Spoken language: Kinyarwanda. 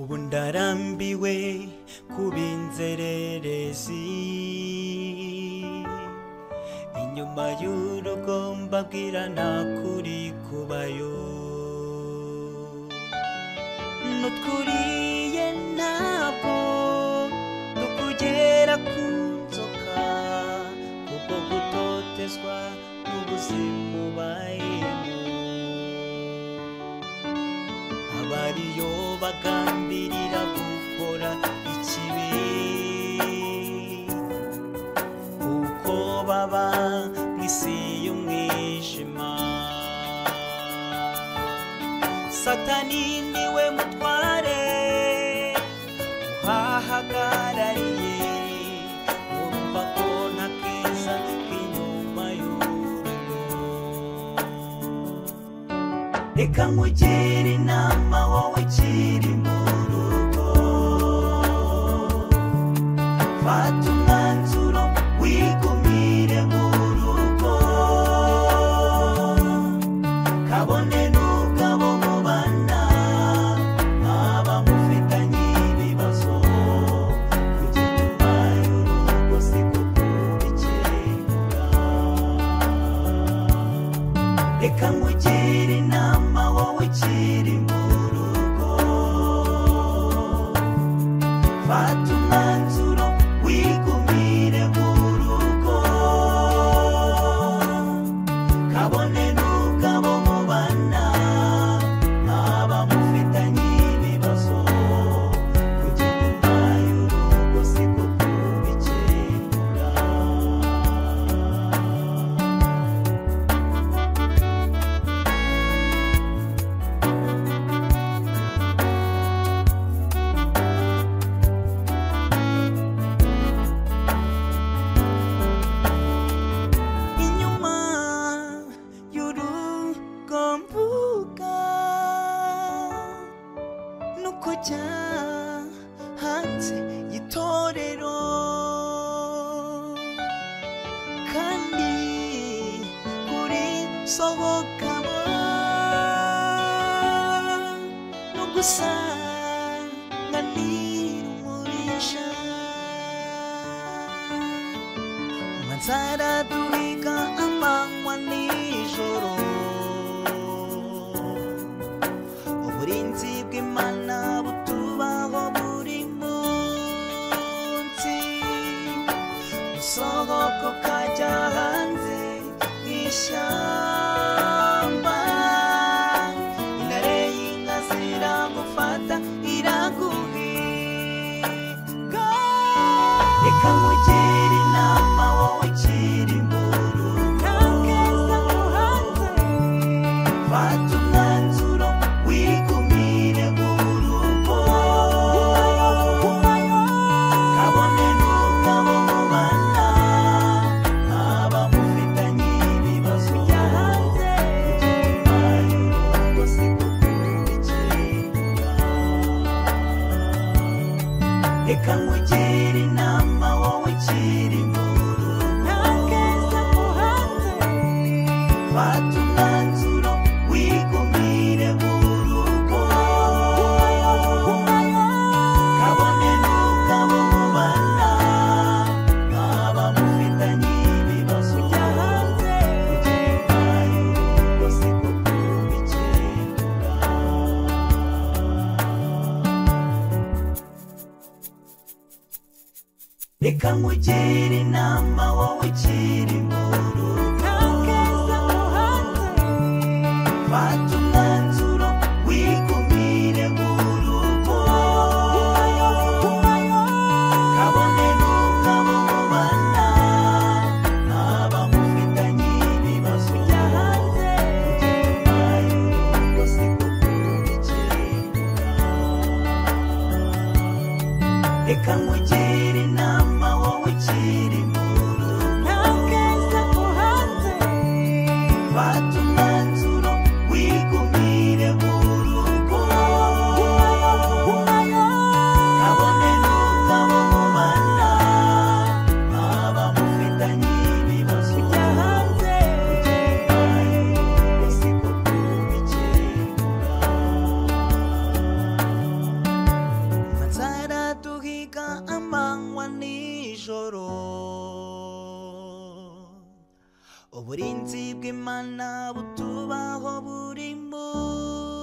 ubu ndarambiwe kubinzererezi inyuma y'urugo mbabwira ntakuri kubayo nutwuriye ntabwo nukugera ku nzoka kuko gutotezwa n'ubuzima ubayemo abariyo bagambirira gukora ikibi kuko baba mw'isi y'umwijima Satani niwe mutware uhahagarariye urumva ko nta keza k'inyuma y'urugo reka nkugire inama wowe ukiri mu rugo fata umwanzuro wigumire mu rugo kabone n'ubwabo mubana mwaba mufitanye ibibazo kujya inyuma y'urugo siko kubikemura reka nkugire inama wowe ukiri mu rugo fata umwanzuro wigumire mu rugo kabone n'ubwabo mubana mwaba mufitanye ibibazo kujya inyuma y'urugo siko kubikemura inyuma y'urugo mvuga nuko jya hanze y'itorero kandi kuri sohokamo no gusanganira umurisha Manzara duhiga amanywa nijoro uburinzi bw'Imana butubaho buri munsi usohoka ukajya hanze mw'ishyamba intare y'inkazi iragufata iraguhiga reka nkugire inama wowe ukiri mu rugo fata umwanzuro wigumire mu rugo kabone n'ubwabo mubana mwaba mufitanye ibibazo kujya inyuma y'urugo siko kubikemura reka nkugire inama wowe ukiri mu rugo fata umwanzuro wigumire mu rugo kabone n'ubwabo mubana mwaba mufitanye ibibazo kujya inyuma y'urugo siko kubikemura reka nkugire inama wowe ukiri mu rugo fata umwanzuro wigumire mu rugo kabone n'ubwabo mubana mwaba mufitanye ibibazo kujya inyuma y'urugo siko kubikemura reka nkugire inama wowe ukiri mu rugo fata umwanzuro wigumire uburinzi bw'Imana butubaho buri munsi.